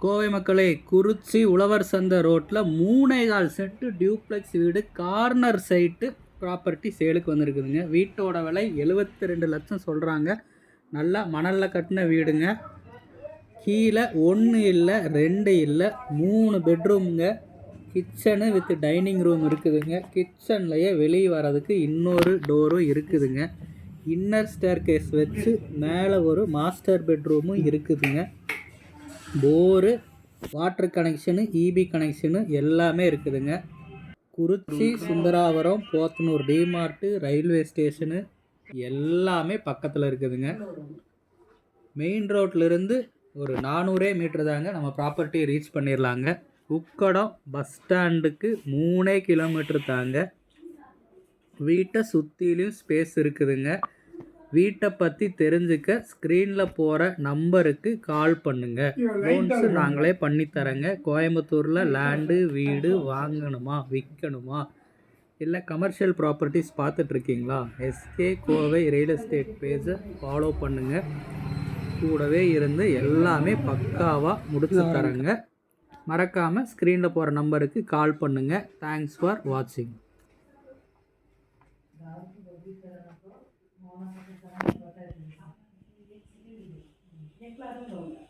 கோவை மக்களே, குறிச்சி உழவர் சந்தை ரோட்டில் 3.25 சென்ட் டியூப்ளெக்ஸ் வீடு கார்னர் சைட்டு ப்ராப்பர்ட்டி சேலுக்கு வந்திருக்குதுங்க. வீட்டோட விலை 72 லட்சம் சொல்கிறாங்க. நல்லா மணலில் கட்டின வீடுங்க. கீழே 1 இல்லை 2 இல்லை 3 பெட்ரூமுங்க. கிச்சனு வித் டைனிங் ரூம் இருக்குதுங்க. கிச்சன்லையே வெளியே வர்றதுக்கு இன்னொரு டோரும் இருக்குதுங்க. இன்னர் ஸ்டேர் கேஸ் வச்சு மேலே ஒரு மாஸ்டர் பெட்ரூமும் இருக்குதுங்க. Bore, water connection, EB connection எல்லாமே இருக்குதுங்க. Kurichi, Sundaravaram, Podanur DMart, railway station எல்லாமே பக்கத்தில் இருக்குதுங்க. மெயின் ரோட்லேருந்து ஒரு 400 மீட்டர் தாங்க நம்ம ப்ராப்பர்ட்டியை ரீச் பண்ணிடலாங்க. உக்கடம் பஸ் ஸ்டாண்டுக்கு 3 கிலோமீட்டர் தாங்க. வீட்டை சுற்றிலையும் ஸ்பேஸ் இருக்குதுங்க. வீட்டை பற்றி தெரிஞ்சுக்க ஸ்க்ரீனில் போகிற நம்பருக்கு கால் பண்ணுங்கள். லோன்ஸு நாங்களே பண்ணித்தரேங்க. கோயம்புத்தூரில் லேண்டு வீடு வாங்கணுமா விற்கணுமா இல்லை கமர்ஷியல் ப்ராப்பர்ட்டிஸ் பார்த்துட்ருக்கீங்களா? எஸ்கே கோவை ரியல் எஸ்டேட் பேஜை ஃபாலோ பண்ணுங்கள். கூடவே இருந்து எல்லாமே பக்காவாக முடிச்சு தரேங்க. மறக்காமல் ஸ்க்ரீனில் போகிற நம்பருக்கு கால் பண்ணுங்கள். தேங்க்ஸ் ஃபார் வாட்சிங். Claro,